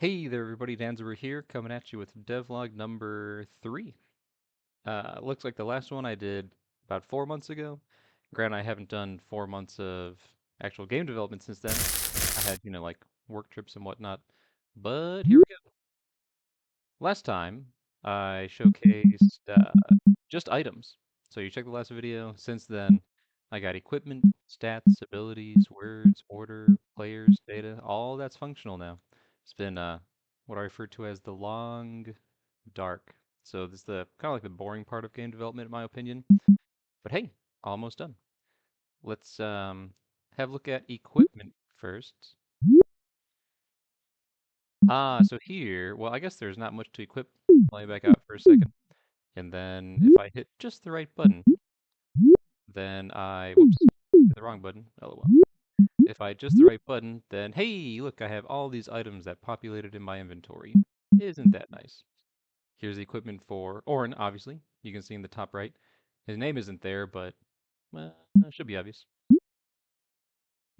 Hey there, everybody. Danzer here, coming at you with devlog number 3. Looks like the last one I did about 4 months ago. Granted, I haven't done 4 months of actual game development since then. I had, like work trips and whatnot. But here we go. Last time, I showcased just items. So you checked the last video. Since then, I got equipment, stats, abilities, words, order, players, data. All that's functional now. It's been what I refer to as the long dark. So this is the kind of like the boring part of game development, in my opinion. But hey, almost done. Let's have a look at equipment first. So here, well, I guess there's not much to equip. Let me back out for a second. And then if I hit just the right button, then whoops, hit the wrong button. LOL. If I hit just the right button, then hey, look, I have all these items that populated in my inventory. Isn't that nice? Here's the equipment for Orin, obviously. You can see in the top right. His name isn't there, but it should be obvious.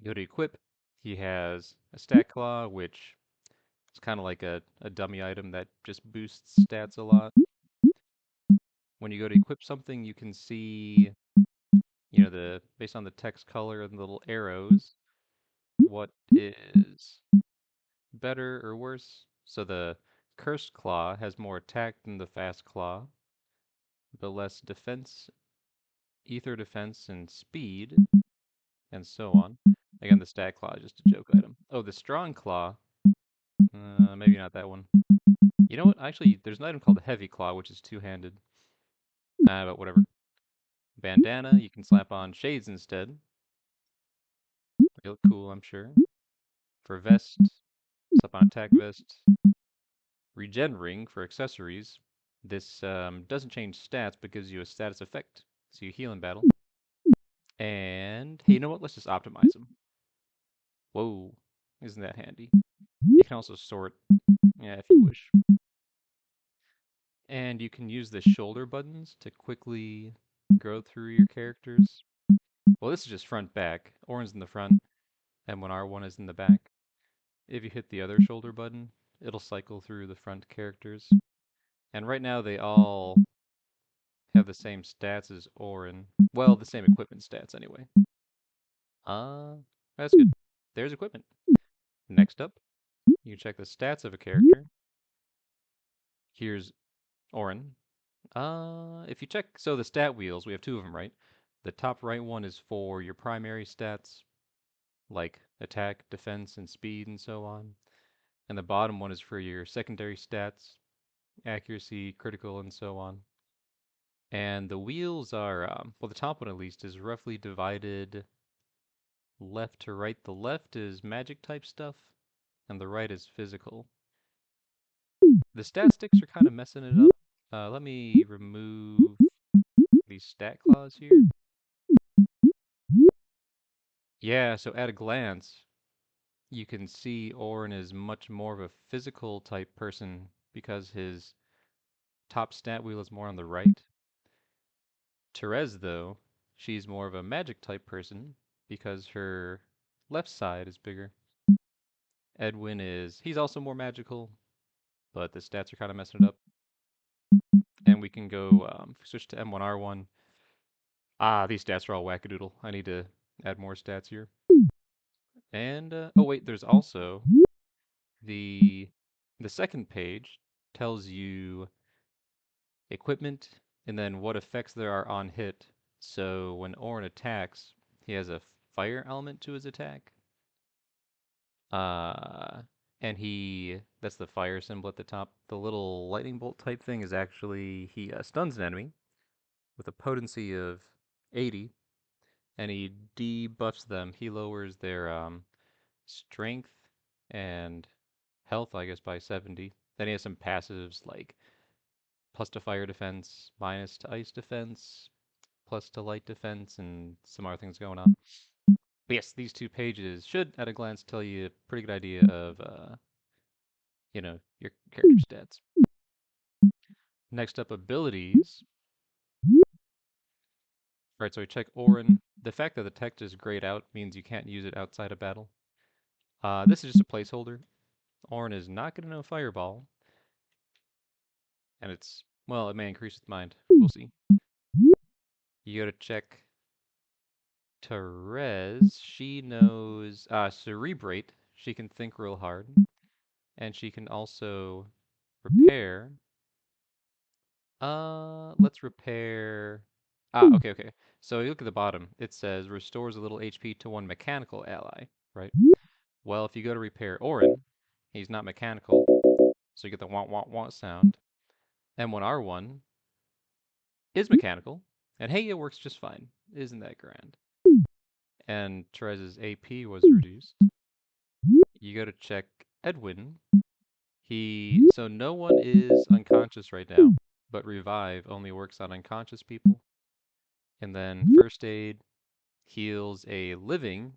Go to equip. He has a stat claw, which is kind of like a dummy item that just boosts stats a lot. When you go to equip something, you can see, based on the text color and the little arrows, what is better or worse. So the cursed claw has more attack than the fast claw, but less defense, ether defense, and speed, and so on. Again, the stat claw is just a joke item. Oh, the strong claw, maybe not that one. You know what? Actually, there's an item called the heavy claw, which is two-handed. But whatever. Bandana, you can slap on shades instead. They look cool, I'm sure. For vest, slap on attack vest. Regen ring for accessories. This doesn't change stats, but gives you a status effect, so you heal in battle. And hey, you know what? Let's just optimize them. Whoa, isn't that handy? You can also sort, yeah, if you wish. And you can use the shoulder buttons to quickly go through your characters. Well, this is just front back. Orange in the front, and when R1 is in the back. If you hit the other shoulder button, it'll cycle through the front characters. And right now they all have the same stats as Orin. Well, the same equipment stats anyway. Uh, that's good. There's equipment. Next up, you can check the stats of a character. Here's Orin. If you check, so the stat wheels, we have two of them, right? The top right one is for your primary stats, like attack, defense, and speed, and so on. And the bottom one is for your secondary stats, accuracy, critical, and so on. And the wheels are, well, the top one at least is roughly divided left to right. The left is magic type stuff, and the right is physical. The stat sticks are kind of messing it up. Let me remove these stat claws here. Yeah, so at a glance, you can see Orin is much more of a physical type person because his top stat wheel is more on the right. Therese, though, she's more of a magic type person because her left side is bigger. Edwin he's also more magical, but the stats are kind of messing it up. And we can go switch to M1R1. These stats are all wackadoodle. I need to add more stats here. And, oh wait, there's also the second page tells you equipment and then what effects there are on hit. So when Orin attacks, he has a fire element to his attack. Uh, and that's the fire symbol at the top. The little lightning bolt type thing is actually, he stuns an enemy with a potency of 80, and he debuffs them. He lowers their strength and health, I guess, by 70. Then he has some passives like plus to fire defense, minus to ice defense, plus to light defense, and some other things going on. But yes, these two pages should, at a glance, tell you a pretty good idea of, your character stats. Next up, abilities. Right, so we check Orin. The fact that the text is grayed out means you can't use it outside of battle. This is just a placeholder. Orin is not going to know Fireball, and well, it may increase with mind. We'll see. You go to check Therese. She knows Cerebrate. She can think real hard, and she can also repair. Let's repair. Okay. So you look at the bottom. It says restores a little HP to one mechanical ally, right? Well, if you go to repair Orin, he's not mechanical, so you get the want want want sound. M1R1 is mechanical, and hey, it works just fine. Isn't that grand? And Therese's AP was reduced. You go to check Edwin. So no one is unconscious right now, but revive only works on unconscious people. And then first aid heals a living,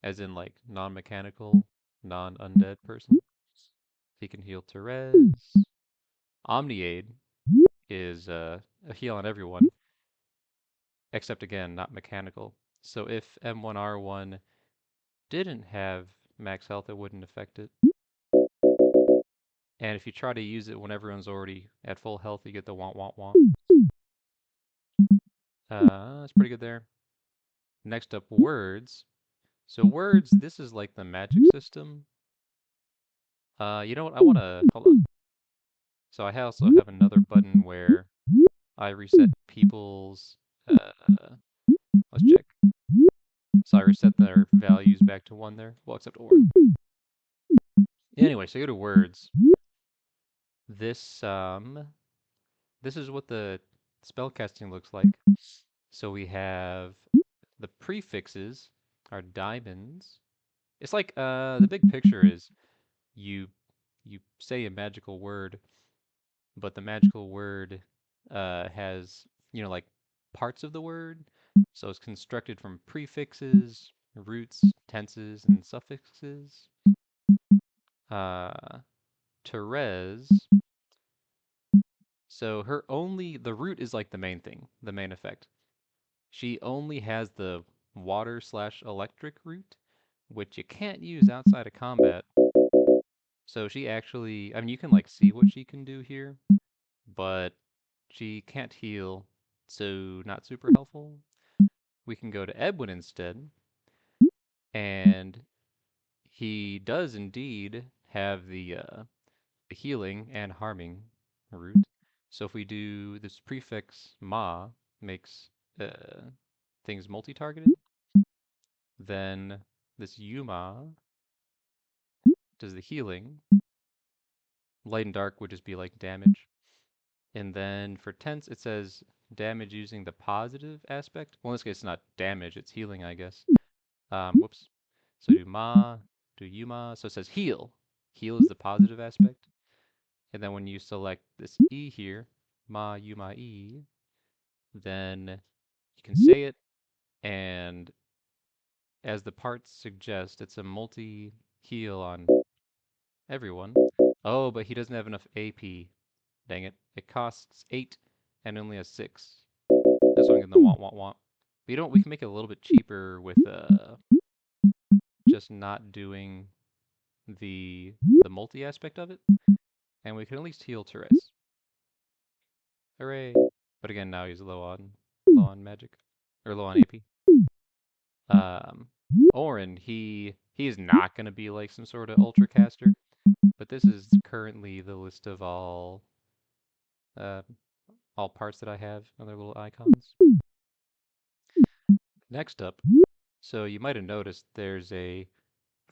as in like non-mechanical, non-undead person. He can heal Therese. Omni-aid is a heal on everyone, except again, not mechanical. So if M1R1 didn't have max health, it wouldn't affect it. And if you try to use it when everyone's already at full health, you get the want want want. That's pretty good there. Next up, words. So words, this is like the magic system. You know what? I want to hold on. So I also have another button where I reset people's. Let's check. So I reset their values back to 1 there. Well, except or. Anyway, so go to words. This this is what the spellcasting looks like. So we have the prefixes are diamonds. It's like the big picture is you you say a magical word, but the magical word has, like parts of the word. So it's constructed from prefixes, roots, tenses, and suffixes. Uh, Therese. So the root is like the main thing, the main effect. She only has the water/electric root, which you can't use outside of combat. So she actually, I mean, you can like see what she can do here, but she can't heal, so not super helpful. We can go to Edwin instead, and he does indeed have the healing and harming root. So if we do this prefix ma makes things multi-targeted, then this yuma does the healing. Light and dark would just be like damage. And then for tense, it says damage using the positive aspect. Well, in this case, it's not damage, it's healing, I guess. Whoops. So do ma, do yuma. So it says heal. Heal is the positive aspect. And then when you select this E here, ma yuma E, then you can say it, and as the parts suggest, it's a multi heal on everyone. Oh, but he doesn't have enough AP. Dang it. It costs 8 and only has 6. That's why I'm getting the want. We can make it a little bit cheaper with just not doing the multi aspect of it. And we can at least heal Therese. Hooray. But again, now he's low on magic. Or low on AP. Um Orin, he is not gonna be like some sort of ultra caster, but this is currently the list of uh all parts that I have on their little icons. Next up, so you might have noticed there's a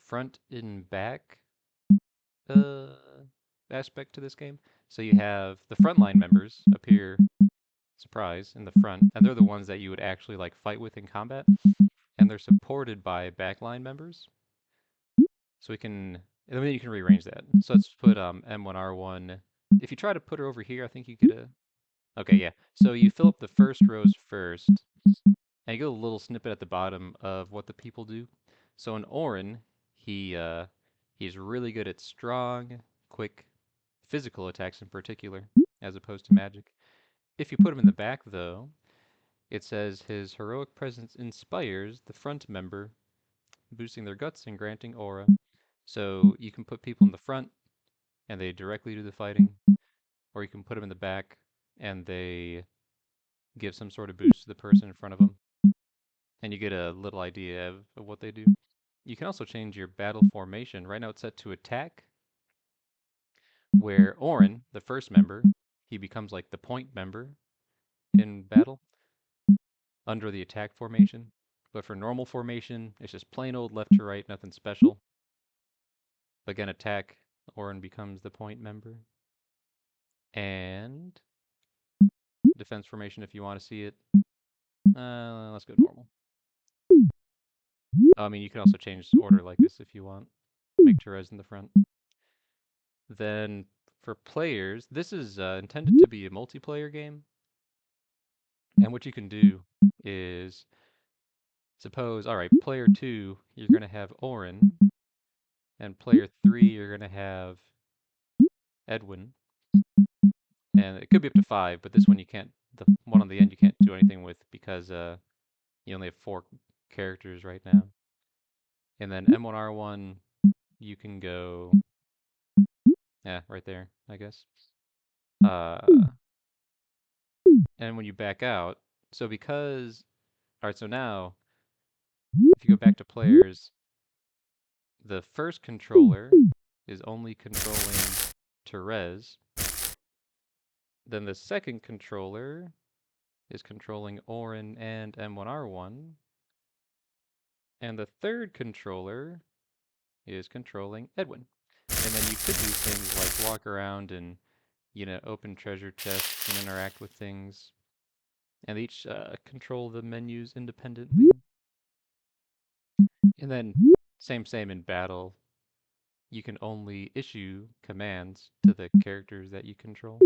front and back uh, aspect to this game. So you have the frontline members appear, surprise, in the front, and they're the ones that you would actually like fight with in combat, and they're supported by backline members. So and then you can rearrange that. So let's put M1R1. If you try to put her over here, I think you get a. Okay, yeah. So you fill up the first rows first, and you get a little snippet at the bottom of what the people do. So in Orin, he's really good at strong, quick, physical attacks in particular, as opposed to magic. If you put him in the back, though, it says his heroic presence inspires the front member, boosting their guts and granting aura. So you can put people in the front and they directly do the fighting, or you can put them in the back and they give some sort of boost to the person in front of them, and you get a little idea of what they do. You can also change your battle formation. Right now it's set to attack, where Orin, the first member, he becomes like the point member in battle under the attack formation. But for normal formation, it's just plain old left to right, nothing special. Again, attack, Orin becomes the point member. And defense formation, if you want to see it, let's go normal. I mean, you can also change order like this if you want. Make Therese in the front. Then for players, this is intended to be a multiplayer game. And what you can do is suppose, all right, player 2, you're going to have Orin, and player 3, you're going to have Edwin. And it could be up to 5, but this one you can't, the one on the end you can't do anything with because you only have 4 characters right now. And then M1R1, you can go, yeah, right there, I guess. Uh, and when you back out, so because, all right, so now if you go back to players, the first controller is only controlling Therese. Then the second controller is controlling Orin and M1R1. And the third controller is controlling Edwin. And then you could do things like walk around and, open treasure chests and interact with things. And each control the menus independently. And then, same in battle. You can only issue commands to the characters that you control.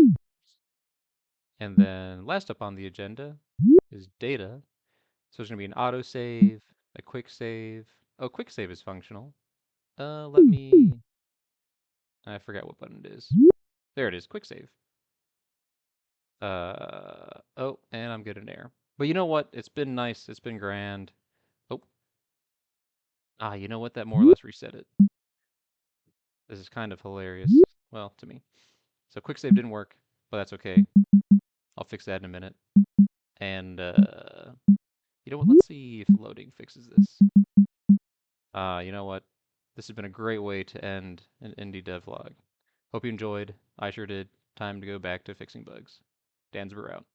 And then last up on the agenda is data. So there's going to be an autosave, a quick save. Oh, quick save is functional. Let me... I forgot what button it is. There it is, quick save. Oh, and I'm getting an error. But you know what? It's been nice. It's been grand. Oh, you know what? That more or less reset it. This is kind of hilarious. Well, to me. So quick save didn't work, but that's okay. I'll fix that in a minute. And, you know what? Let's see if loading fixes this. You know what? This has been a great way to end an indie devlog. Hope you enjoyed. I sure did. Time to go back to fixing bugs. Dansber out.